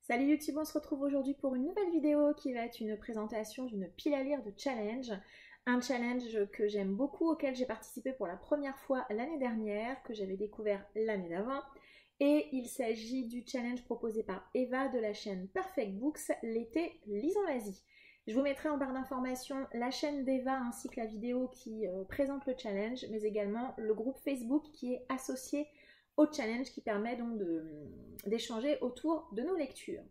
Salut YouTube, on se retrouve aujourd'hui pour une nouvelle vidéo qui va être une présentation d'une pile à lire de challenge. Un challenge que j'aime beaucoup, auquel j'ai participé pour la première fois l'année dernière, que j'avais découvert l'année d'avant. Et il s'agit du challenge proposé par Eva de la chaîne Perfect Books, l'été lisons l'Asie. Je vous mettrai en barre d'informations la chaîne d'Eva ainsi que la vidéo qui présente le challenge, mais également le groupe Facebook qui est associé au challenge qui permet donc d'échanger autour de nos lectures.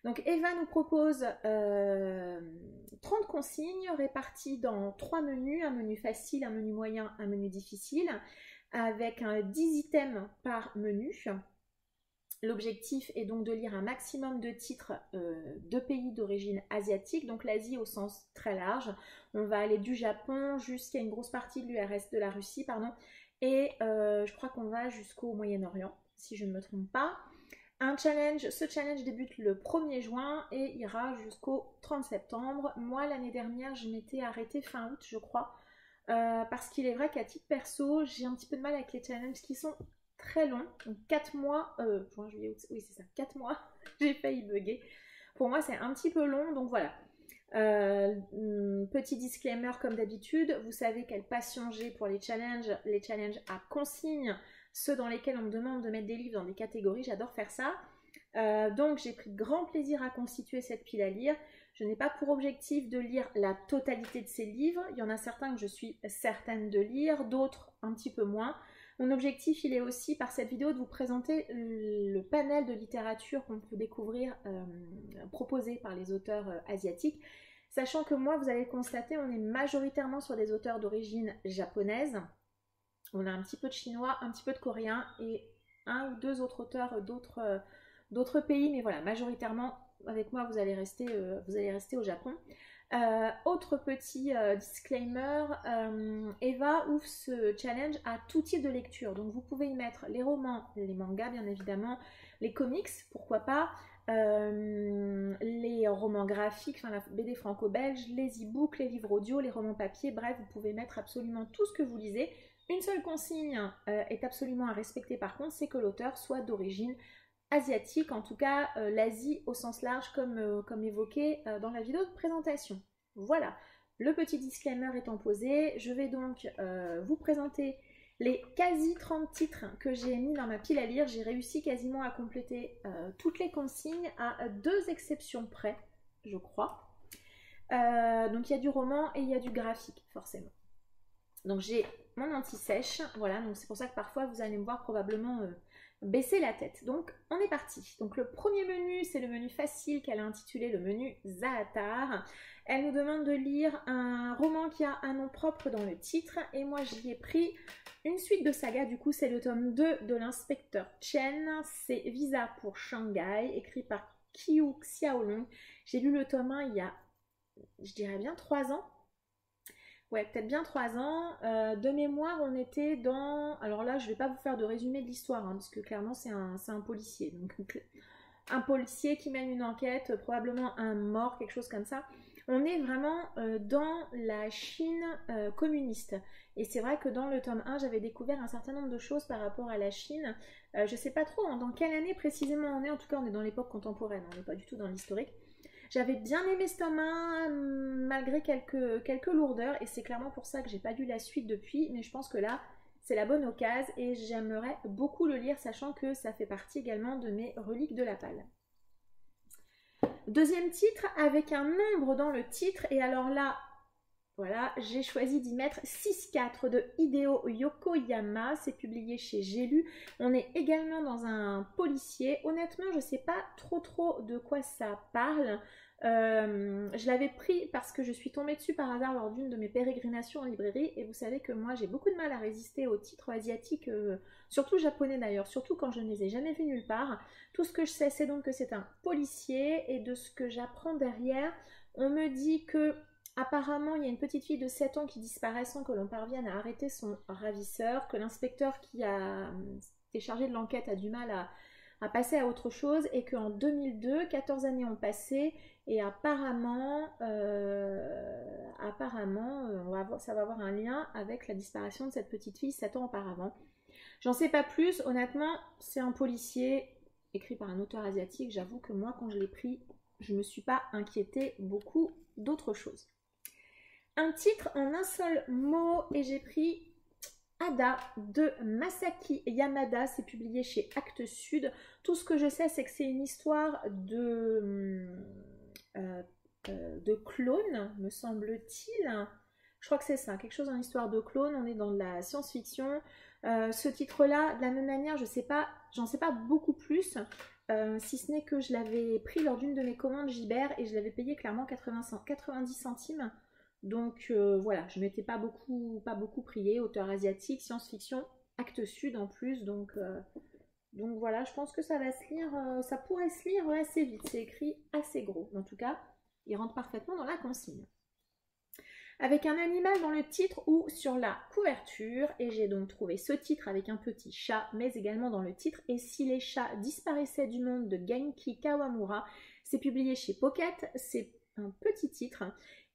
Donc Eva nous propose 30 consignes réparties dans 3 menus, un menu facile, un menu moyen, un menu difficile, avec 10 items par menu. L'objectif est donc de lire un maximum de titres de pays d'origine asiatique, donc l'Asie au sens très large. On va aller du Japon jusqu'à une grosse partie de l'URSS, de la Russie, pardon, et je crois qu'on va jusqu'au Moyen-Orient, si je ne me trompe pas. Ce challenge débute le 1er juin et ira jusqu'au 30 septembre. Moi, l'année dernière, je m'étais arrêtée fin août, je crois, parce qu'il est vrai qu'à titre perso, j'ai un petit peu de mal avec les challenges qui sont très longs. Donc 4 mois, juin, juillet, août, oui c'est ça, 4 mois, j'ai failli bugger. Pour moi, c'est un petit peu long, donc voilà. Petit disclaimer comme d'habitude, vous savez quelle passion j'ai pour les challenges à consigne, ceux dans lesquels on me demande de mettre des livres dans des catégories, j'adore faire ça. Donc j'ai pris grand plaisir à constituer cette pile à lire. Je n'ai pas pour objectif de lire la totalité de ces livres, il y en a certains que je suis certaine de lire, d'autres un petit peu moins. Mon objectif, il est aussi par cette vidéo de vous présenter le panel de littérature qu'on peut découvrir proposé par les auteurs asiatiques. Sachant que moi, vous allez le constater, on est majoritairement sur des auteurs d'origine japonaise. On a un petit peu de chinois, un petit peu de coréen et un ou deux autres auteurs d'autres pays. Mais voilà, majoritairement, avec moi, vous allez rester au Japon. Autre petit disclaimer, Eva ouvre ce challenge à tout type de lecture. Donc vous pouvez y mettre les romans, les mangas bien évidemment, les comics, pourquoi pas, les romans graphiques, enfin la BD franco-belge, les e-books, les livres audio, les romans papier, bref, vous pouvez mettre absolument tout ce que vous lisez. Une seule consigne est absolument à respecter par contre, c'est que l'auteur soit d'origine asiatique, en tout cas l'Asie au sens large comme évoqué dans la vidéo de présentation. Voilà, le petit disclaimer étant posé, je vais donc vous présenter les quasi 30 titres que j'ai mis dans ma pile à lire. J'ai réussi quasiment à compléter toutes les consignes à 2 exceptions près, je crois. Donc il y a du roman et il y a du graphique, forcément. Donc j'ai mon anti-sèche, voilà, donc c'est pour ça que parfois vous allez me voir probablement baisser la tête. Donc on est parti. Donc le premier menu, c'est le menu facile qu'elle a intitulé le menu Zaatar. Elle nous demande de lire un roman qui a un nom propre dans le titre et moi j'y ai pris une suite de sagas. Du coup c'est le tome 2 de l'inspecteur Chen, c'est Visa pour Shanghai, écrit par Qiu Xiaolong. J'ai lu le tome 1 il y a, je dirais bien 3 ans. Ouais, peut-être bien 3 ans. De mémoire, on était dans... Alors là, je ne vais pas vous faire de résumé de l'histoire, hein, parce que clairement, c'est un policier. Donc, un policier qui mène une enquête, probablement un mort, quelque chose comme ça. On est vraiment dans la Chine communiste. Et c'est vrai que dans le tome 1, j'avais découvert un certain nombre de choses par rapport à la Chine. Je ne sais pas trop dans quelle année précisément on est. En tout cas, on est dans l'époque contemporaine. On n'est pas du tout dans l'historique. J'avais bien aimé ce tome 1, malgré quelques lourdeurs, et c'est clairement pour ça que j'ai pas lu la suite depuis, mais je pense que là, c'est la bonne occasion, et j'aimerais beaucoup le lire, sachant que ça fait partie également de mes reliques de la palle. Deuxième titre, avec un nombre dans le titre, et alors là, voilà, j'ai choisi d'y mettre 6-4 de Hideo Yokoyama, c'est publié chez J'ai lu. On est également dans un policier. Honnêtement, je ne sais pas trop de quoi ça parle. Je l'avais pris parce que je suis tombée dessus par hasard lors d'une de mes pérégrinations en librairie. Et vous savez que moi, j'ai beaucoup de mal à résister aux titres asiatiques, surtout japonais d'ailleurs, surtout quand je ne les ai jamais vus nulle part. Tout ce que je sais, c'est donc que c'est un policier. Et de ce que j'apprends derrière, on me dit que... Apparemment, il y a une petite fille de 7 ans qui disparaît sans que l'on parvienne à arrêter son ravisseur, que l'inspecteur qui a été chargé de l'enquête a du mal à passer à autre chose et qu'en 2002, 14 années ont passé et apparemment, ça va avoir un lien avec la disparition de cette petite fille 7 ans auparavant. J'en sais pas plus, honnêtement, c'est un policier écrit par un auteur asiatique, j'avoue que moi, quand je l'ai pris, je ne me suis pas inquiétée beaucoup d'autres choses. Un titre en un seul mot, et j'ai pris Ada de Masaki Yamada, c'est publié chez Actes Sud. Tout ce que je sais, c'est que c'est une histoire de clones, me semble-t-il. Je crois que c'est ça, quelque chose en histoire de clones. On est dans de la science-fiction. Ce titre-là, de la même manière, j'en sais pas beaucoup plus, si ce n'est que je l'avais pris lors d'une de mes commandes Gibert et je l'avais payé clairement 90 centimes. Donc voilà, je ne m'étais pas beaucoup prié. Auteur asiatique, science-fiction, Actes Sud en plus. Donc voilà, je pense que ça va se lire, ça pourrait se lire assez vite. C'est écrit assez gros. En tout cas, il rentre parfaitement dans la consigne. Avec un animal dans le titre ou sur la couverture, et j'ai donc trouvé ce titre avec un petit chat, mais également dans le titre Et si les chats disparaissaient du monde de Genki Kawamura. C'est publié chez Pocket, c'est un petit titre,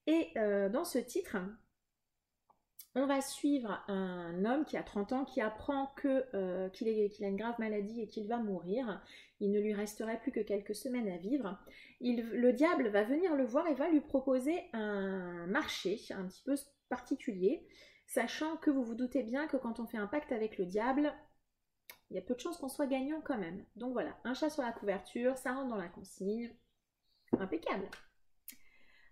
et dans ce titre, on va suivre un homme qui a 30 ans, qui apprend qu'il a une grave maladie et qu'il va mourir. Il ne lui resterait plus que quelques semaines à vivre. Le diable va venir le voir et va lui proposer un marché un petit peu particulier, sachant que vous vous doutez bien que quand on fait un pacte avec le diable, il y a peu de chances qu'on soit gagnant quand même. Donc voilà, un chat sur la couverture, ça rentre dans la consigne. Impeccable.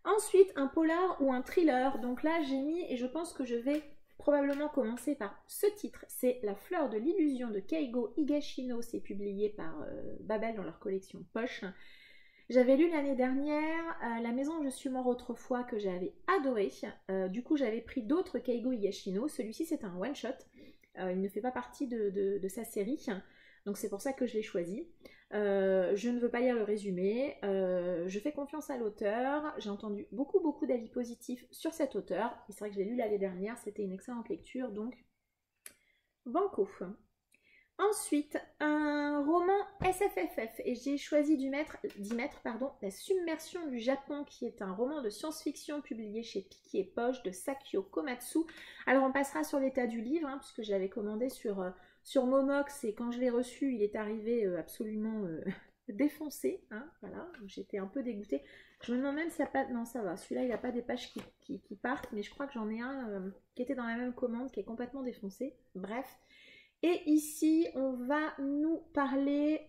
Ensuite, un polar ou un thriller. Donc là, j'ai mis, et je pense que je vais probablement commencer par ce titre. C'est La fleur de l'illusion de Keigo Higashino. C'est publié par Babel dans leur collection Poche. J'avais lu l'année dernière La maison où je suis mort autrefois, que j'avais adoré. Du coup, j'avais pris d'autres Keigo Higashino. Celui-ci, c'est un one-shot. Il ne fait pas partie de sa série. Donc c'est pour ça que je l'ai choisi. Je ne veux pas lire le résumé, je fais confiance à l'auteur, j'ai entendu beaucoup d'avis positifs sur cet auteur, et c'est vrai que je l'ai lu l'année dernière, c'était une excellente lecture, donc banco. Ensuite, un roman SFFF, et j'ai choisi d'y mettre La submersion du Japon, qui est un roman de science-fiction publié chez Piki et Poche de Sakio Komatsu. Alors on passera sur l'état du livre, puisque je l'avais commandé sur Momox, et quand je l'ai reçu, il est arrivé absolument défoncé. Voilà, j'étais un peu dégoûtée. Je me demande même s'il n'y a pas... Non, ça va, celui-là, il n'y a pas des pages qui partent, mais je crois que j'en ai un qui était dans la même commande, qui est complètement défoncé. Bref. Et ici, on va nous parler...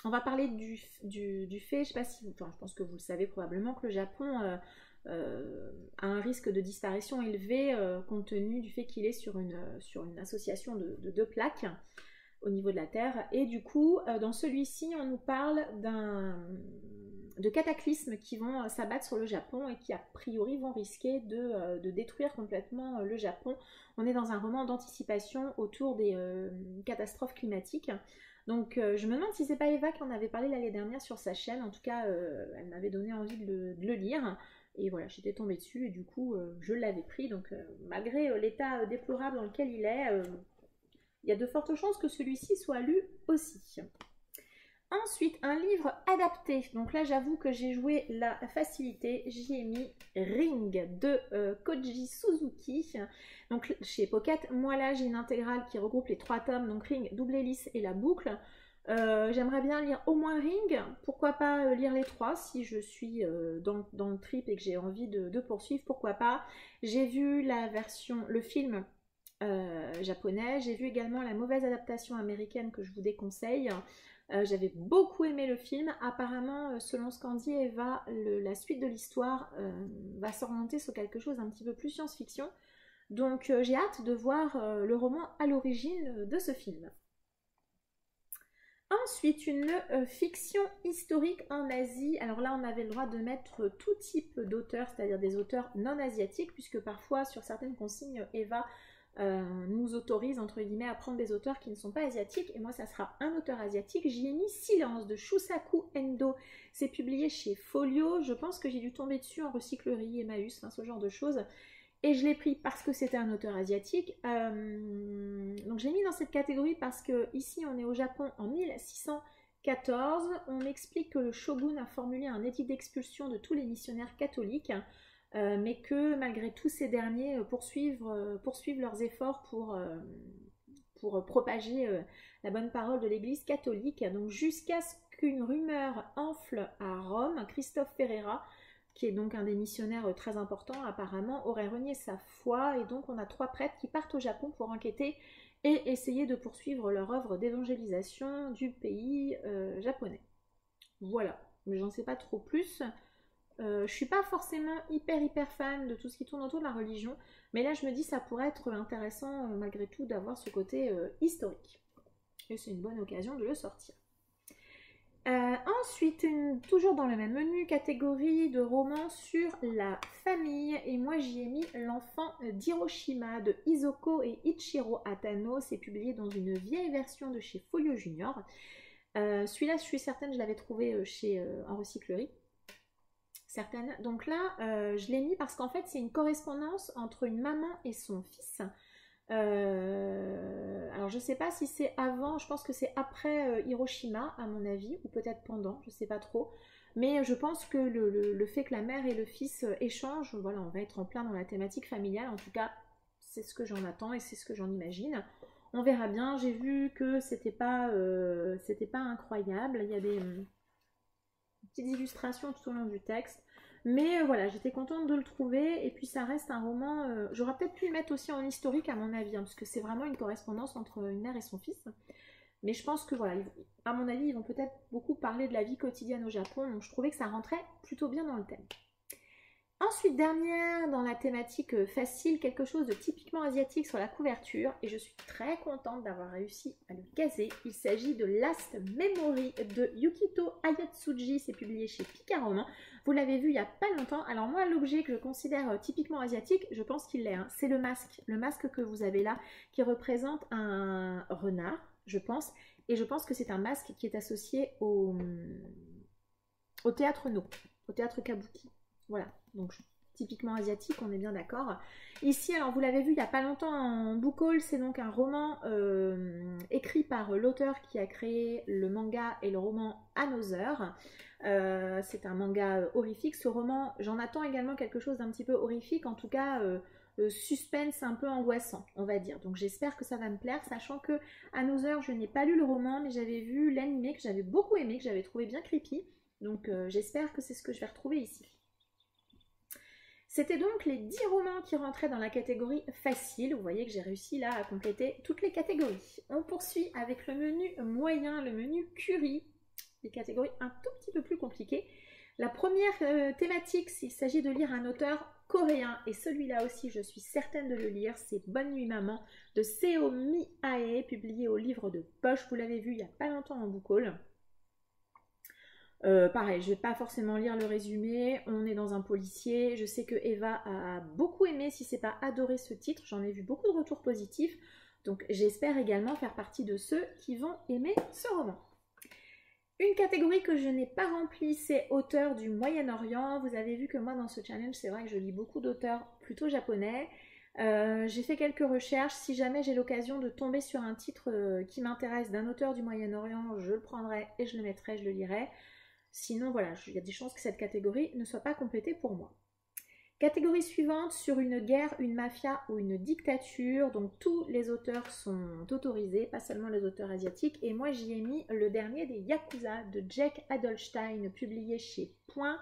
on va parler du fait, je ne sais pas si... Enfin, je pense que vous le savez probablement, que le Japon... a un risque de disparition élevé compte tenu du fait qu'il est sur une association de deux plaques au niveau de la Terre. Et du coup, dans celui-ci, on nous parle de cataclysmes qui vont s'abattre sur le Japon et qui a priori vont risquer de détruire complètement le Japon. On est dans un roman d'anticipation autour des catastrophes climatiques. Donc je me demande si c'est pas Eva qui en avait parlé l'année dernière sur sa chaîne. En tout cas, elle m'avait donné envie de le lire. Et voilà, j'étais tombée dessus et du coup, je l'avais pris. Donc malgré l'état déplorable dans lequel il est, il y a de fortes chances que celui-ci soit lu aussi. Ensuite, un livre adapté. Donc là, j'avoue que j'ai joué la facilité. J'y ai mis Ring de Koji Suzuki. Donc chez Pocket, moi là, j'ai une intégrale qui regroupe les 3 tomes. Donc Ring, Double Hélice et la boucle. J'aimerais bien lire au moins Ring. Pourquoi pas lire les 3 si je suis dans le trip et que j'ai envie de poursuivre. Pourquoi pas. J'ai vu le film japonais. J'ai vu également la mauvaise adaptation américaine que je vous déconseille. J'avais beaucoup aimé le film. Apparemment, selon ce qu'en dit Eva, la suite de l'histoire va s'orienter sur quelque chose d'un petit peu plus science-fiction. Donc j'ai hâte de voir le roman à l'origine de ce film. Ensuite, une fiction historique en Asie. Alors là, on avait le droit de mettre tout type d'auteurs, c'est-à-dire des auteurs non asiatiques, puisque parfois, sur certaines consignes, Eva nous autorise, entre guillemets, à prendre des auteurs qui ne sont pas asiatiques. Et moi, ça sera un auteur asiatique. J'y ai mis Silence de Shusaku Endo. C'est publié chez Folio. Je pense que j'ai dû tomber dessus en recyclerie, Emmaüs, enfin, ce genre de choses. Et je l'ai pris parce que c'était un auteur asiatique. Donc je l'ai mis dans cette catégorie parce que ici on est au Japon en 1614. On m'explique que le shogun a formulé un édit d'expulsion de tous les missionnaires catholiques, mais que malgré tout ces derniers poursuivent leurs efforts pour propager la bonne parole de l'Église catholique. Donc jusqu'à ce qu'une rumeur enfle à Rome, Christophe Ferreira, qui est donc un des missionnaires très importants apparemment, aurait renié sa foi, et donc on a 3 prêtres qui partent au Japon pour enquêter et essayer de poursuivre leur œuvre d'évangélisation du pays japonais. Voilà, mais j'en sais pas trop plus. Je suis pas forcément hyper fan de tout ce qui tourne autour de la religion, mais là je me dis ça pourrait être intéressant malgré tout d'avoir ce côté historique. Et c'est une bonne occasion de le sortir. Ensuite, toujours dans le même menu, catégorie de romans sur la famille. Et moi, j'y ai mis L'enfant d'Hiroshima de Isoko et Ichiro Atano. C'est publié dans une vieille version de chez Folio Junior. Celui-là, je suis certaine, je l'avais trouvé en recyclerie. Certaine. Donc là, je l'ai mis parce qu'en fait, c'est une correspondance entre une maman et son fils. Alors je sais pas si c'est avant, je pense que c'est après Hiroshima à mon avis, ou peut-être pendant, je sais pas trop, mais je pense que le fait que la mère et le fils échangent, voilà, on va être en plein dans la thématique familiale, en tout cas c'est ce que j'en attends et c'est ce que j'en imagine. On verra bien, j'ai vu que c'était pas incroyable, il y a des petites illustrations tout au long du texte. Mais voilà, j'étais contente de le trouver, et puis ça reste un roman, j'aurais peut-être pu le mettre aussi en historique à mon avis, hein, parce que c'est vraiment une correspondance entre une mère et son fils. Mais je pense que voilà, à mon avis, ils vont peut-être beaucoup parler de la vie quotidienne au Japon, donc je trouvais que ça rentrait plutôt bien dans le thème. Ensuite, dernière dans la thématique facile, quelque chose de typiquement asiatique sur la couverture, et je suis très contente d'avoir réussi à le caser. Il s'agit de Last Memory de Yukito Ayatsuji, c'est publié chez Pika Roman. Vous l'avez vu il n'y a pas longtemps. Alors moi, l'objet que je considère typiquement asiatique, je pense qu'il l'est, hein. C'est le masque que vous avez là, qui représente un renard, je pense, et je pense que c'est un masque qui est associé au théâtre No, au théâtre Kabuki. Voilà, donc typiquement asiatique, on est bien d'accord. Ici, alors vous l'avez vu il n'y a pas longtemps en book haul, c'est donc un roman écrit par l'auteur qui a créé le manga et le roman Another. C'est un manga horrifique. Ce roman, j'en attends également quelque chose d'un petit peu horrifique, en tout cas suspense un peu angoissant, on va dire. Donc j'espère que ça va me plaire, sachant que Another, je n'ai pas lu le roman, mais j'avais vu l'animé que j'avais beaucoup aimé, que j'avais trouvé bien creepy. Donc j'espère que c'est ce que je vais retrouver ici. C'était donc les 10 romans qui rentraient dans la catégorie facile. Vous voyez que j'ai réussi là à compléter toutes les catégories. On poursuit avec le menu moyen, le menu curry, des catégories un tout petit peu plus compliquées. La première thématique, s'il s'agit de lire un auteur coréen, et celui-là aussi je suis certaine de le lire, c'est Bonne nuit maman de Seo Mi-ae, publié au livre de poche. Vous l'avez vu il n'y a pas longtemps en book haul. Pareil, je ne vais pas forcément lire le résumé, on est dans un policier, je sais que Eva a beaucoup aimé, si c'est pas adoré ce titre, j'en ai vu beaucoup de retours positifs, donc j'espère également faire partie de ceux qui vont aimer ce roman. Une catégorie que je n'ai pas remplie, c'est auteurs du Moyen-Orient. Vous avez vu que moi dans ce challenge, c'est vrai que je lis beaucoup d'auteurs plutôt japonais. J'ai fait quelques recherches, si jamais j'ai l'occasion de tomber sur un titre qui m'intéresse d'un auteur du Moyen-Orient, je le prendrai et je le mettrai, je le lirai. Sinon, voilà, il y a des chances que cette catégorie ne soit pas complétée pour moi. Catégorie suivante, sur une guerre, une mafia ou une dictature. Donc tous les auteurs sont autorisés, pas seulement les auteurs asiatiques. Et moi, j'y ai mis le dernier des Yakuza de Jack Adelstein, publié chez Point.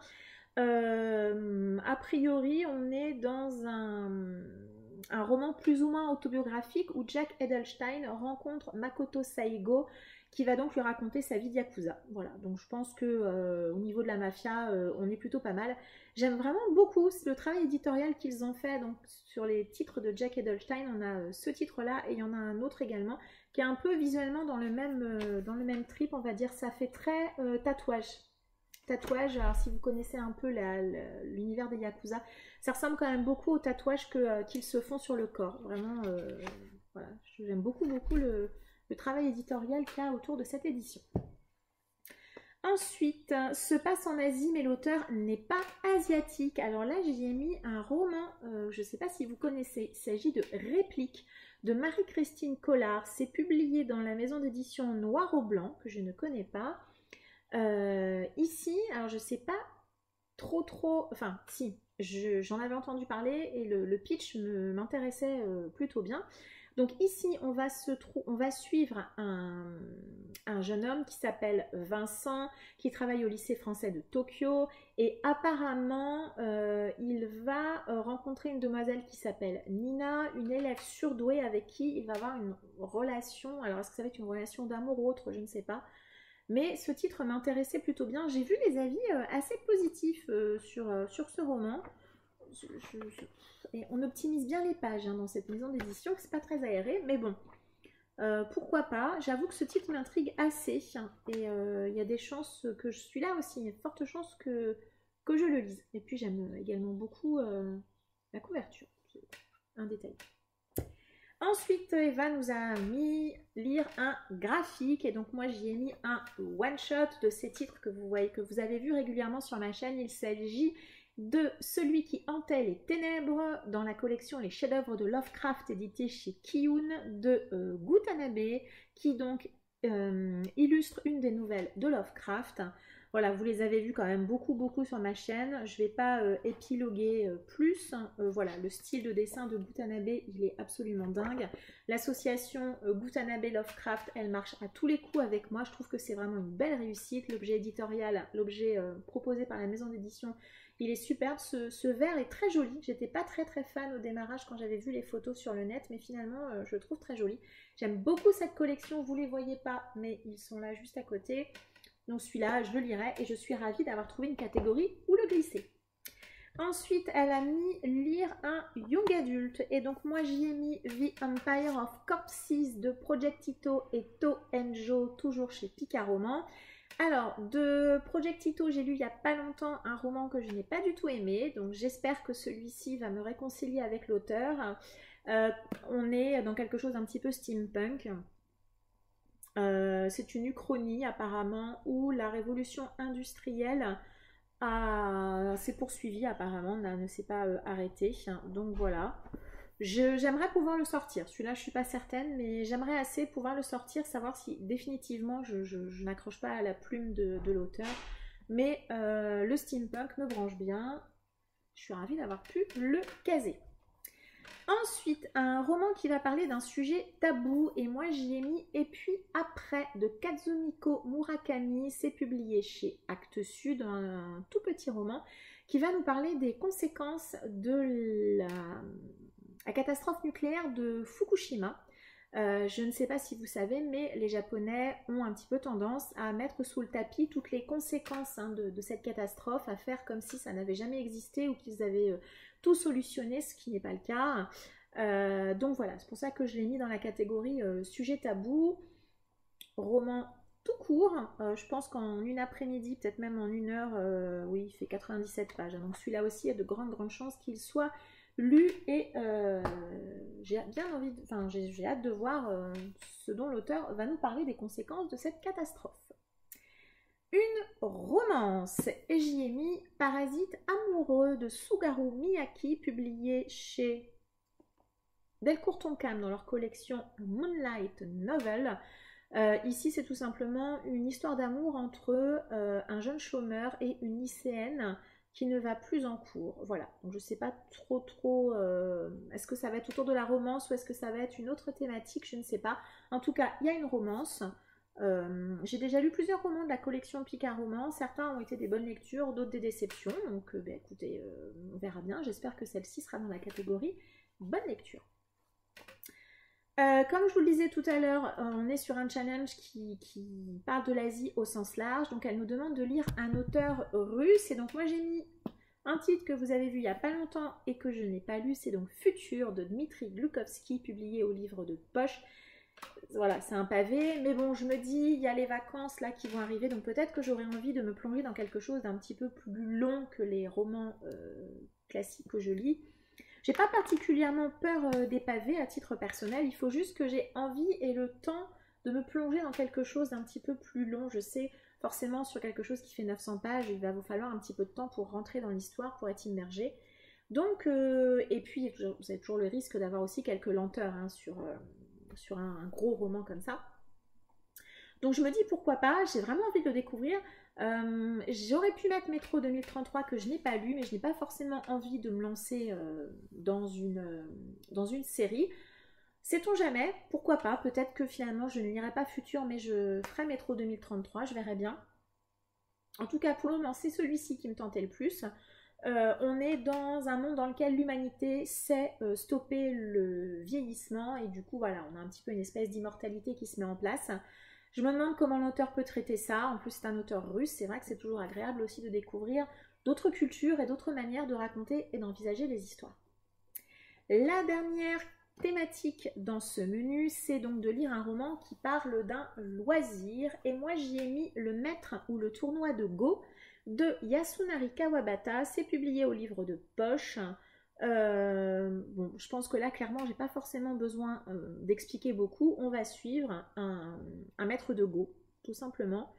A priori, on est dans un roman plus ou moins autobiographique où Jack Adelstein rencontre Makoto Saigo, qui va donc lui raconter sa vie de Yakuza. Voilà, donc je pense que au niveau de la mafia, on est plutôt pas mal. J'aime vraiment beaucoup le travail éditorial qu'ils ont fait. Donc sur les titres de Jack Adelstein, on a ce titre-là et il y en a un autre également qui est un peu visuellement dans le même trip, on va dire. Ça fait très tatouage. Tatouage, alors si vous connaissez un peu l'univers des Yakuza, ça ressemble quand même beaucoup aux tatouages qu'ils se font sur le corps. Vraiment, voilà, j'aime beaucoup le travail éditorial qu'il y a autour de cette édition. Ensuite, se passe en Asie, mais l'auteur n'est pas asiatique. Alors là, j'y ai mis un roman, je ne sais pas si vous connaissez, il s'agit de Réplique de Marie-Christine Collard. C'est publié dans la maison d'édition Noir au Blanc, que je ne connais pas. Ici, alors je ne sais pas trop, enfin si, j'en avais entendu parler et le pitch m'intéressait plutôt bien. Donc ici, on va suivre un jeune homme qui s'appelle Vincent, qui travaille au lycée français de Tokyo. Et apparemment, il va rencontrer une demoiselle qui s'appelle Nina, une élève surdouée avec qui il va avoir une relation. Alors, est-ce que ça va être une relation d'amour ou autre? Je ne sais pas. Mais ce titre m'intéressait plutôt bien. J'ai vu les avis assez positifs sur ce roman. Et on optimise bien les pages dans cette maison d'édition, c'est pas très aéré, mais bon, pourquoi pas. J'avoue que ce titre m'intrigue assez, et il y a des chances que je suis là aussi, il y a de fortes chances que je le lise. Et puis j'aime également beaucoup la couverture, c'est un détail. Ensuite, Eva nous a mis lire un graphique, et donc moi j'y ai mis un one-shot de ces titres que vous voyez, que vous avez vu régulièrement sur ma chaîne. Il s'agit de Celui qui hantait les ténèbres dans la collection Les chefs-d'œuvre de Lovecraft édité chez Kiyun de Gutanabe, qui donc illustre une des nouvelles de Lovecraft. Voilà, vous les avez vus quand même beaucoup sur ma chaîne. Je ne vais pas épiloguer plus. Voilà, le style de dessin de Gutanabe, il est absolument dingue. L'association Gutanabe Lovecraft, elle marche à tous les coups avec moi. Je trouve que c'est vraiment une belle réussite. L'objet éditorial, l'objet proposé par la maison d'édition, il est superbe. Ce verre est très joli. J'étais pas très fan au démarrage quand j'avais vu les photos sur le net, mais finalement je le trouve très joli. J'aime beaucoup cette collection. Vous les voyez pas, mais ils sont là juste à côté. Donc celui-là, je le lirai, et je suis ravie d'avoir trouvé une catégorie où le glisser. Ensuite, elle a mis lire un young adulte, et donc moi j'y ai mis The Empire of Corpses de Projectito et To Enjo, toujours chez Pika Roman. Alors, de Projectito, j'ai lu il n'y a pas longtemps un roman que je n'ai pas du tout aimé, donc j'espère que celui-ci va me réconcilier avec l'auteur. On est dans quelque chose d'un petit peu steampunk. C'est une uchronie apparemment où la révolution industrielle s'est poursuivie apparemment, ne s'est pas arrêtée. Donc voilà, j'aimerais pouvoir le sortir. Celui-là, je suis pas certaine, mais j'aimerais assez pouvoir le sortir, savoir si définitivement je n'accroche pas à la plume de l'auteur. Mais le steampunk me branche bien. Je suis ravie d'avoir pu le caser. Ensuite, un roman qui va parler d'un sujet tabou, et moi j'y ai mis Et puis après de Kazumiko Murakami. C'est publié chez Actes Sud, un tout petit roman qui va nous parler des conséquences de la catastrophe nucléaire de Fukushima. Je ne sais pas si vous savez, mais les Japonais ont un petit peu tendance à mettre sous le tapis toutes les conséquences de cette catastrophe, à faire comme si ça n'avait jamais existé ou qu'ils avaient tout solutionné, ce qui n'est pas le cas. Donc voilà, c'est pour ça que je l'ai mis dans la catégorie sujet tabou. Roman tout court, je pense qu'en une après-midi, peut-être même en une heure, oui, il fait 97 pages. Donc celui-là aussi, il y a de grandes chances qu'il soit lu, et j'ai bien envie, j'ai hâte de voir ce dont l'auteur va nous parler, des conséquences de cette catastrophe. Une romance, et j'y ai mis Parasite amoureux de Sugaru Miyake, publié chez Delcourt Tonkam dans leur collection Moonlight Novel. Ici, c'est tout simplement une histoire d'amour entre un jeune chômeur et une lycéenne qui ne va plus en cours. Voilà, donc je ne sais pas trop, est-ce que ça va être autour de la romance ou est-ce que ça va être une autre thématique, je ne sais pas. En tout cas, il y a une romance. J'ai déjà lu plusieurs romans de la collection Pika Roman. Certains ont été des bonnes lectures, d'autres des déceptions. Donc écoutez, on verra bien. J'espère que celle-ci sera dans la catégorie bonne lecture. Comme je vous le disais tout à l'heure, on est sur un challenge qui parle de l'Asie au sens large. Donc elle nous demande de lire un auteur russe. Et donc moi j'ai mis un titre que vous avez vu il n'y a pas longtemps et que je n'ai pas lu. C'est donc Futur de Dmitri Glukovsky, publié au livre de poche. Voilà, c'est un pavé, mais bon, je me dis, il y a les vacances là qui vont arriver, donc peut-être que j'aurai envie de me plonger dans quelque chose d'un petit peu plus long que les romans classiques que je lis. J'ai pas particulièrement peur des pavés à titre personnel, il faut juste que j'ai envie et le temps de me plonger dans quelque chose d'un petit peu plus long. Je sais, forcément, sur quelque chose qui fait 900 pages, il va vous falloir un petit peu de temps pour rentrer dans l'histoire, pour être immergé. Donc, et puis, vous avez toujours le risque d'avoir aussi quelques lenteurs sur un gros roman comme ça. Donc je me dis pourquoi pas, j'ai vraiment envie de le découvrir. J'aurais pu mettre Métro 2033 que je n'ai pas lu, mais je n'ai pas forcément envie de me lancer dans une série. Sait-on jamais, pourquoi pas, peut-être que finalement je ne lirai pas Futur, mais je ferai Métro 2033, je verrai bien. En tout cas, pour le moment, c'est celui-ci qui me tentait le plus. On est dans un monde dans lequel l'humanité sait stopper le vieillissement et du coup, voilà, on a un petit peu une espèce d'immortalité qui se met en place. Je me demande comment l'auteur peut traiter ça. En plus, c'est un auteur russe. C'est vrai que c'est toujours agréable aussi de découvrir d'autres cultures et d'autres manières de raconter et d'envisager les histoires. La dernière thématique dans ce menu, c'est donc de lire un roman qui parle d'un loisir. Et moi, j'y ai mis Le Maître ou le tournoi de Go de Yasunari Kawabata. C'est publié au livre de poche. Bon, je pense que là, clairement, j'ai pas forcément besoin d'expliquer beaucoup. On va suivre un maître de Go, tout simplement.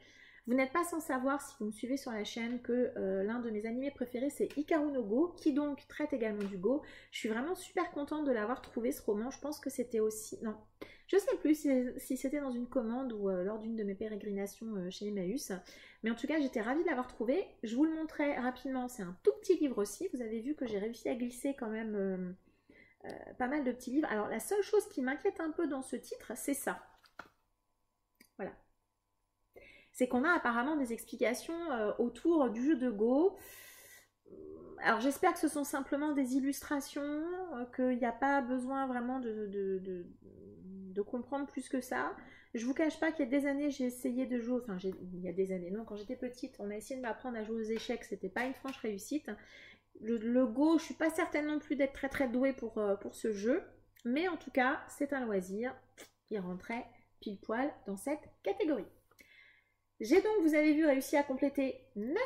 Vous n'êtes pas sans savoir, si vous me suivez sur la chaîne, que l'un de mes animés préférés, c'est Hikaru no Go, qui donc traite également du Go. Je suis vraiment super contente de l'avoir trouvé, ce roman. Je pense que c'était aussi... Non, je sais plus si c'était dans une commande ou lors d'une de mes pérégrinations chez Emmaüs. Mais en tout cas, j'étais ravie de l'avoir trouvé. Je vous le montrais rapidement. C'est un tout petit livre aussi. Vous avez vu que j'ai réussi à glisser quand même pas mal de petits livres. Alors, la seule chose qui m'inquiète un peu dans ce titre, c'est ça. Voilà. C'est qu'on a apparemment des explications autour du jeu de Go. Alors j'espère que ce sont simplement des illustrations, qu'il n'y a pas besoin vraiment de comprendre plus que ça. Je vous cache pas qu'il y a des années j'ai essayé de jouer, enfin il y a des années, non, quand j'étais petite, on a essayé de m'apprendre à jouer aux échecs, c'était pas une franche réussite. Le Go, je suis pas certaine non plus d'être très très douée pour ce jeu, mais en tout cas c'est un loisir qui rentrait pile poil dans cette catégorie. J'ai donc, vous avez vu, réussi à compléter 9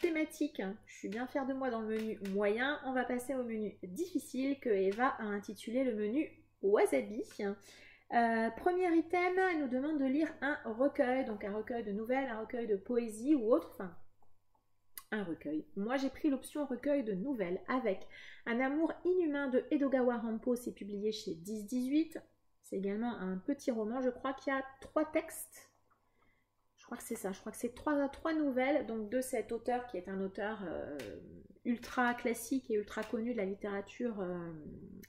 thématiques. Je suis bien fière de moi dans le menu moyen. On va passer au menu difficile que Eva a intitulé le menu Wasabi. Premier item, elle nous demande de lire un recueil, donc un recueil de nouvelles, un recueil de poésie ou autre, enfin un recueil. Moi j'ai pris l'option recueil de nouvelles avec Un amour inhumain de Edogawa Rampo, c'est publié chez 10-18. C'est également un petit roman, je crois qu'il y a 3 textes. Je crois que c'est ça, je crois que c'est trois nouvelles donc de cet auteur qui est un auteur ultra classique et ultra connu de la littérature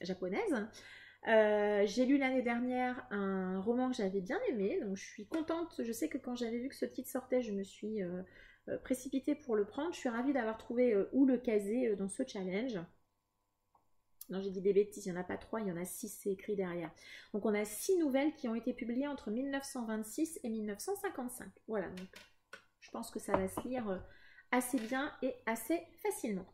japonaise. J'ai lu l'année dernière un roman que j'avais bien aimé, donc je suis contente. Je sais que quand j'avais vu que ce titre sortait, je me suis précipitée pour le prendre. Je suis ravie d'avoir trouvé où le caser dans ce challenge. Non, j'ai dit des bêtises, il n'y en a pas 3, il y en a 6, c'est écrit derrière. Donc on a 6 nouvelles qui ont été publiées entre 1926 et 1955. Voilà, donc je pense que ça va se lire assez bien et assez facilement.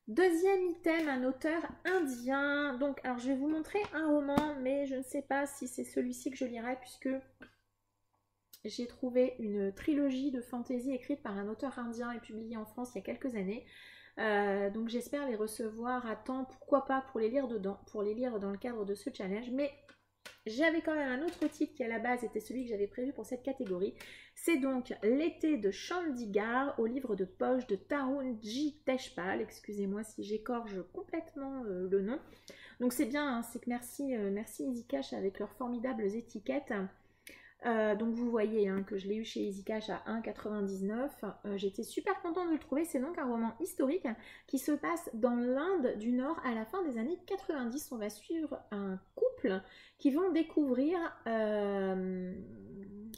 Deuxième item, un auteur indien. Donc, alors je vais vous montrer un roman, mais je ne sais pas si c'est celui-ci que je lirai, puisque j'ai trouvé une trilogie de fantasy écrite par un auteur indien et publiée en France il y a quelques années. Donc j'espère les recevoir à temps, pourquoi pas pour les lire dans le cadre de ce challenge. Mais j'avais quand même un autre titre qui à la base était celui que j'avais prévu pour cette catégorie. C'est donc L'été de Chandigarh au livre de poche de Tarun J. Teshpal. Excusez-moi si j'écorche complètement le nom. Donc c'est bien, hein, c'est que merci EasyCash avec leurs formidables étiquettes. Donc vous voyez hein, que je l'ai eu chez EasyCash à 1,99. J'étais super contente de le trouver. C'est donc un roman historique qui se passe dans l'Inde du Nord à la fin des années 90. On va suivre un couple qui vont découvrir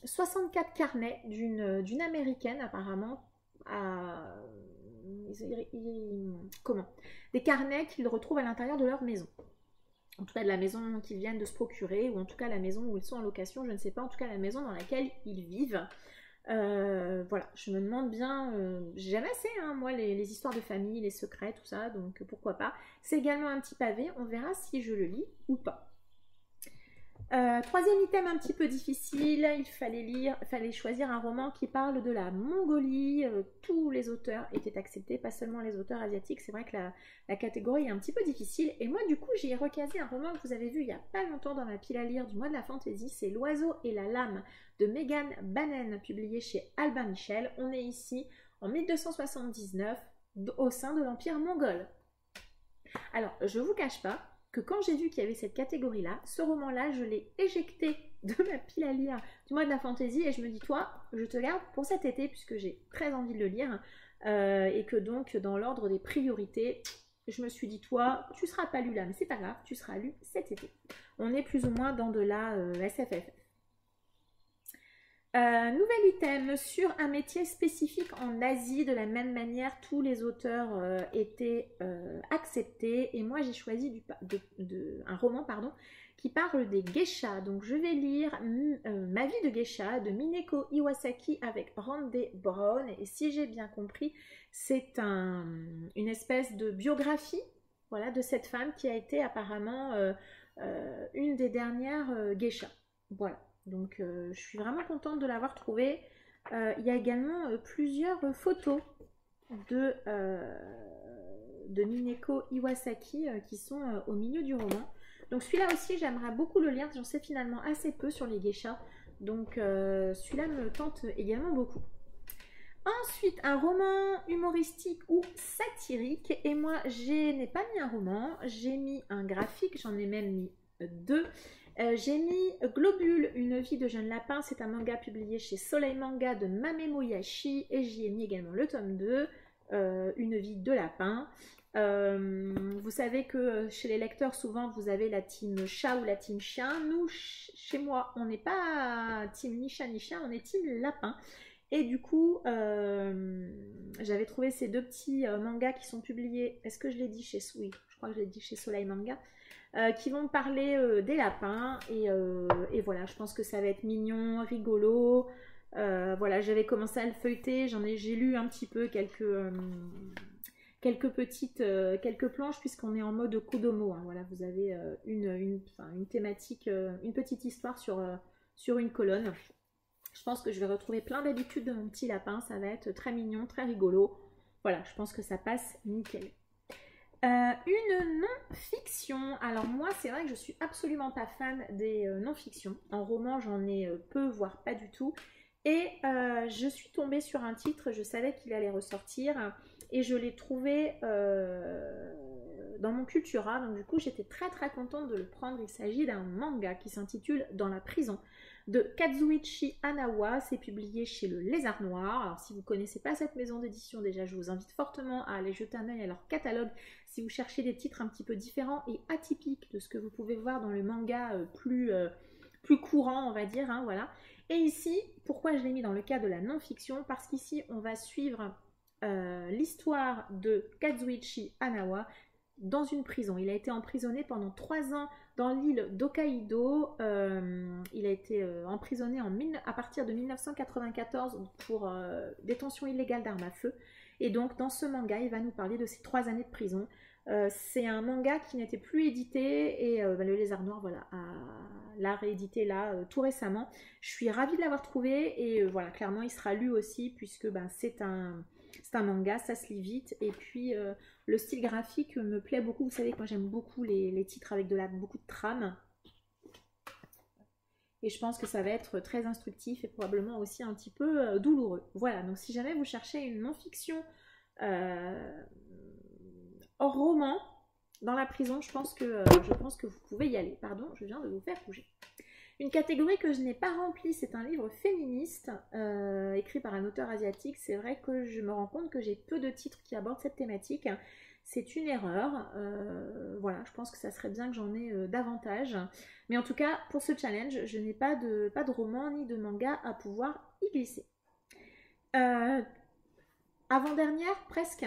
64 carnets d'une américaine apparemment. Des carnets qu'ils retrouvent à l'intérieur de leur maison. En tout cas de la maison qu'ils viennent de se procurer, ou en tout cas la maison où ils sont en location, je ne sais pas, en tout cas la maison dans laquelle ils vivent. Voilà, je me demande bien, j'aime assez hein, moi les histoires de famille, les secrets, tout ça, donc pourquoi pas. C'est également un petit pavé, on verra si je le lis ou pas. Troisième item un petit peu difficile, il fallait choisir un roman qui parle de la Mongolie. Tous les auteurs étaient acceptés, pas seulement les auteurs asiatiques. C'est vrai que la catégorie est un petit peu difficile. Et moi du coup j'ai recasé un roman que vous avez vu il n'y a pas longtemps dans ma pile à lire du mois de la fantasy. C'est L'oiseau et la lame de Megan Bannen, publié chez Albin Michel. On est ici en 1279 au sein de l'Empire mongol. Alors je vous cache pas que quand j'ai vu qu'il y avait cette catégorie-là, ce roman-là, je l'ai éjecté de ma pile à lire du mois de la fantasy et je me dis, toi, je te garde pour cet été puisque j'ai très envie de le lire et que donc, dans l'ordre des priorités, je me suis dit, toi, tu seras pas lu là, mais c'est pas grave, tu seras lu cet été. On est plus ou moins dans de la SFF. Nouvel item sur un métier spécifique en Asie. De la même manière, tous les auteurs étaient acceptés. Et moi, j'ai choisi un roman qui parle des geishas. Donc, je vais lire Ma vie de geisha de Mineko Iwasaki avec Randy Brown. Et si j'ai bien compris, c'est une espèce de biographie, voilà, de cette femme qui a été apparemment une des dernières geishas. Voilà. Donc, je suis vraiment contente de l'avoir trouvé. Il y a également plusieurs photos de Mineko Iwasaki qui sont au milieu du roman. Donc, celui-là aussi, j'aimerais beaucoup le lire. J'en sais finalement assez peu sur les geishas. Donc, celui-là me tente également beaucoup. Ensuite, un roman humoristique ou satirique. Et moi, je n'ai pas mis un roman. J'ai mis un graphique. J'en ai même mis 2. J'ai mis Globule, une vie de jeune lapin, c'est un manga publié chez Soleil Manga de Mame Moyashi, et j'y ai mis également le tome 2, une vie de lapin. Vous savez que chez les lecteurs, souvent vous avez la team chat ou la team chien. Nous, chez moi, on n'est pas team ni chat ni chien, on est team lapin. Et du coup, j'avais trouvé ces deux petits mangas qui sont publiés. Est-ce que je l'ai dit chez Oui, je crois que je l'ai dit chez Soleil Manga. Qui vont parler des lapins et voilà, je pense que ça va être mignon, rigolo. Voilà, j'avais commencé à le feuilleter, j'ai lu un petit peu quelques planches puisqu'on est en mode Kodomo. Hein. Voilà, vous avez une thématique, une petite histoire sur une colonne. Je pense que je vais retrouver plein d'habitudes de mon petit lapin, ça va être très mignon, très rigolo. Voilà, je pense que ça passe nickel. Une non-fiction. Alors moi, c'est vrai que je suis absolument pas fan des non-fictions. En roman, j'en ai peu, voire pas du tout. Et je suis tombée sur un titre, je savais qu'il allait ressortir. Et je l'ai trouvé dans mon Cultura. Donc du coup, j'étais très très contente de le prendre. Il s'agit d'un manga qui s'intitule Dans la prison de Kazuichi Hanawa. C'est publié chez le Lézard Noir. Alors si vous ne connaissez pas cette maison d'édition, déjà je vous invite fortement à aller jeter un œil à leur catalogue si vous cherchez des titres un petit peu différents et atypiques de ce que vous pouvez voir dans le manga plus courant, on va dire, hein, voilà. Et ici, pourquoi je l'ai mis dans le cas de la non-fiction? Parce qu'ici on va suivre l'histoire de Kazuichi Hanawa dans une prison. Il a été emprisonné pendant 3 ans dans l'île d'Hokkaido. Il a été emprisonné à partir de 1994 pour détention illégale d'armes à feu. Et donc dans ce manga, il va nous parler de ces 3 années de prison. C'est un manga qui n'était plus édité et le Lézard Noir voilà, l'a réédité là tout récemment. Je suis ravie de l'avoir trouvé et voilà, clairement il sera lu aussi puisque c'est un manga, ça se lit vite. Et puis le style graphique me plaît beaucoup. Vous savez que moi j'aime beaucoup les titres avec beaucoup de trame. Et je pense que ça va être très instructif et probablement aussi un petit peu douloureux. Voilà, donc si jamais vous cherchez une non-fiction hors roman dans la prison, je pense que vous pouvez y aller. Pardon, je viens de vous faire bouger. Une catégorie que je n'ai pas remplie, c'est un livre féministe écrit par un auteur asiatique. C'est vrai que je me rends compte que j'ai peu de titres qui abordent cette thématique. C'est une erreur. Voilà, je pense que ça serait bien que j'en ai davantage. Mais en tout cas, pour ce challenge, je n'ai pas de roman ni de manga à pouvoir y glisser. Avant-dernière, presque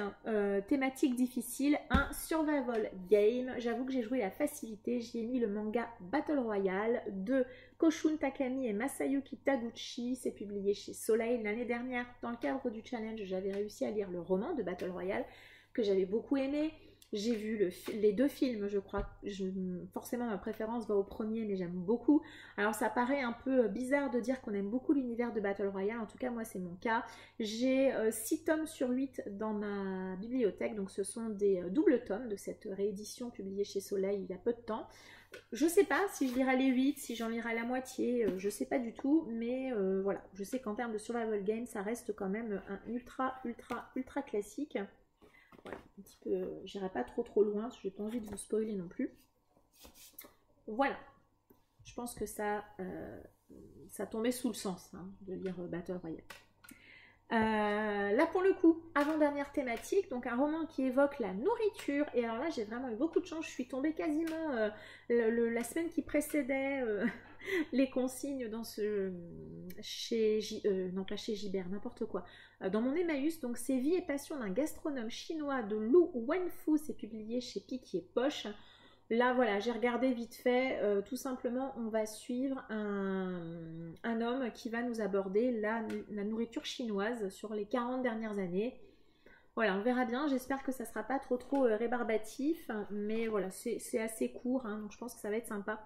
thématique difficile, un survival game. J'avoue que j'ai joué la facilité, j'y ai mis le manga Battle Royale de Koshun Takami et Masayuki Taguchi. C'est publié chez Soleil. L'année dernière, dans le cadre du challenge, j'avais réussi à lire le roman de Battle Royale que j'avais beaucoup aimé. J'ai vu les 2 films, je crois. Forcément, ma préférence va au premier, mais j'aime beaucoup. Alors, ça paraît un peu bizarre de dire qu'on aime beaucoup l'univers de Battle Royale. En tout cas, moi, c'est mon cas. J'ai 6 tomes sur 8 dans ma bibliothèque. Donc, ce sont des doubles tomes de cette réédition publiée chez Soleil il y a peu de temps. Je sais pas si je lirai les 8, si j'en lirai la moitié. Je sais pas du tout. Mais voilà, je sais qu'en termes de survival game, ça reste quand même un ultra classique. Voilà, un petit peu, j'irai pas trop loin, parce que j'ai pas envie de vous spoiler non plus. Voilà, je pense que ça tombait sous le sens hein, de lire Battle Royale. Là pour le coup, avant-dernière thématique, donc un roman qui évoque la nourriture. Et alors là j'ai vraiment eu beaucoup de chance, je suis tombée quasiment la semaine qui précédait les consignes dans ce non pas chez Gibert, n'importe quoi, dans mon Emmaüs. Donc c'est Vie et passion d'un gastronome chinois de Lu Wenfu, c'est publié chez Piquier Poche. Là, voilà, j'ai regardé vite fait. Tout simplement, on va suivre un homme qui va nous aborder la nourriture chinoise sur les 40 dernières années. Voilà, on verra bien. J'espère que ça ne sera pas trop rébarbatif. Mais voilà, c'est assez court, hein, donc je pense que ça va être sympa.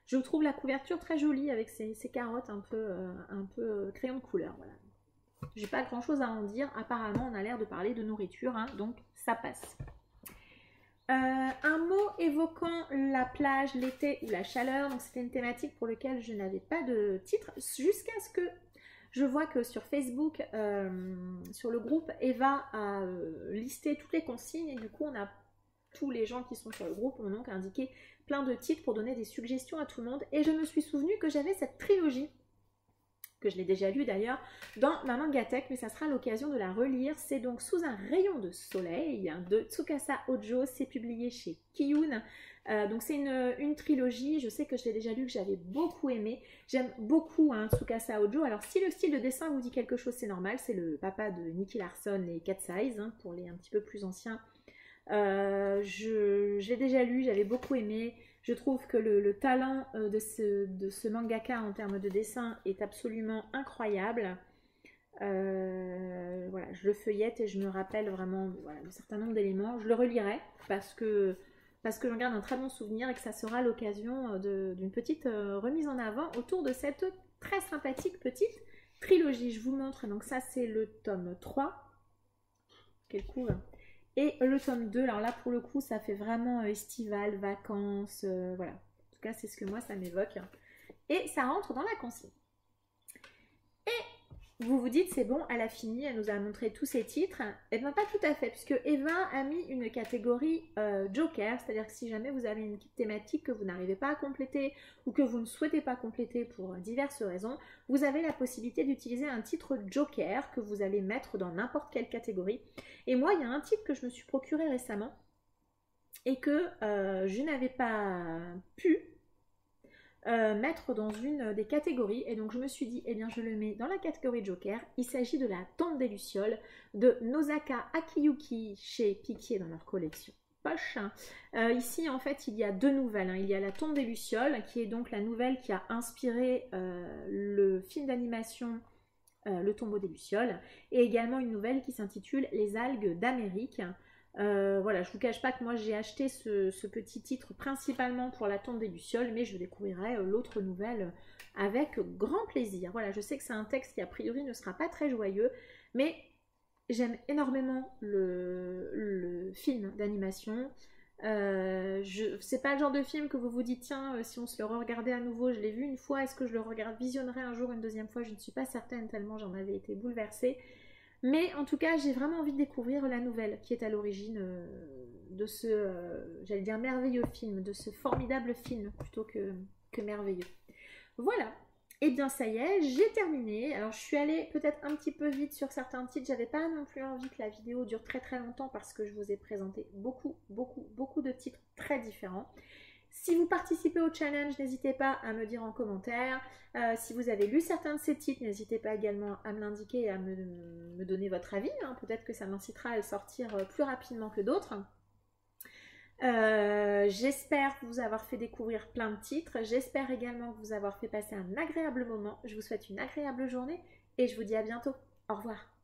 Je trouve la couverture très jolie avec ces carottes un peu crayon de couleur. Voilà. J'ai pas grand-chose à en dire. Apparemment, on a l'air de parler de nourriture, hein, donc ça passe. Un mot évoquant la plage, l'été ou la chaleur. Donc c'était une thématique pour laquelle je n'avais pas de titre jusqu'à ce que je vois que sur Facebook, sur le groupe, Eva a listé toutes les consignes et du coup on a tous les gens qui sont sur le groupe ont donc indiqué plein de titres pour donner des suggestions à tout le monde. Et je me suis souvenu que j'avais cette trilogie, que je l'ai déjà lu d'ailleurs, dans ma mangatech, mais ça sera l'occasion de la relire. C'est donc Sous un rayon de soleil de Tsukasa Ojo, c'est publié chez Kiyun. Donc c'est une trilogie, je sais que je l'ai déjà lu, que j'avais beaucoup aimé. J'aime beaucoup Tsukasa Ojo. Alors si le style de dessin vous dit quelque chose, c'est normal, c'est le papa de Nicky Larson et Cat Size, hein, pour les un petit peu plus anciens. Je l'ai déjà lu, j'avais beaucoup aimé. Je trouve que le talent de ce mangaka en termes de dessin est absolument incroyable. Voilà, je le feuillette et je me rappelle vraiment voilà, un certain nombre d'éléments. Je le relirai parce que j'en garde un très bon souvenir et que ça sera l'occasion d'une petite remise en avant autour de cette très sympathique petite trilogie. Je vous montre, donc ça c'est le tome 3. Quel coup hein. Et le tome 2, alors là pour le coup ça fait vraiment estival, vacances, voilà. En tout cas c'est ce que moi ça m'évoque. Et ça rentre dans la consigne. Et vous vous dites c'est bon, elle a fini, elle nous a montré tous ses titres. Eh bien pas tout à fait, puisque Eva a mis une catégorie Joker, c'est-à-dire que si jamais vous avez une thématique que vous n'arrivez pas à compléter ou que vous ne souhaitez pas compléter pour diverses raisons, vous avez la possibilité d'utiliser un titre Joker que vous allez mettre dans n'importe quelle catégorie. Et moi, il y a un titre que je me suis procuré récemment et que je n'avais pas pu mettre dans une des catégories. Et donc, je me suis dit, eh bien, je le mets dans la catégorie Joker. Il s'agit de La Tombe des Lucioles de Nosaka Akiyuki chez Piquier dans leur collection Poche. Ici, en fait, il y a deux nouvelles. Hein. Il y a La Tombe des Lucioles, qui est donc la nouvelle qui a inspiré le film d'animation Le Tombeau des Lucioles, et également une nouvelle qui s'intitule Les algues d'Amérique. Voilà, je vous cache pas que moi j'ai acheté ce petit titre principalement pour La Tombe des Lucioles, mais je découvrirai l'autre nouvelle avec grand plaisir. Voilà, je sais que c'est un texte qui a priori ne sera pas très joyeux, mais j'aime énormément le film d'animation. C'est pas le genre de film que vous vous dites tiens si on se le regardait à nouveau, je l'ai vu une fois, est-ce que je le visionnerai un jour une deuxième fois, je ne suis pas certaine tellement j'en avais été bouleversée, mais en tout cas j'ai vraiment envie de découvrir la nouvelle qui est à l'origine de ce j'allais dire merveilleux film, de ce formidable film plutôt que merveilleux. Voilà. Et bien ça y est, j'ai terminé. Alors je suis allée peut-être un petit peu vite sur certains titres. J'avais pas non plus envie que la vidéo dure très longtemps parce que je vous ai présenté beaucoup de titres très différents. Si vous participez au challenge, n'hésitez pas à me dire en commentaire. Si vous avez lu certains de ces titres, n'hésitez pas également à me l'indiquer et à me donner votre avis. Hein. Peut-être que ça m'incitera à le sortir plus rapidement que d'autres. J'espère vous avoir fait découvrir plein de titres. J'espère également vous avoir fait passer un agréable moment. Je vous souhaite une agréable journée et je vous dis à bientôt. Au revoir.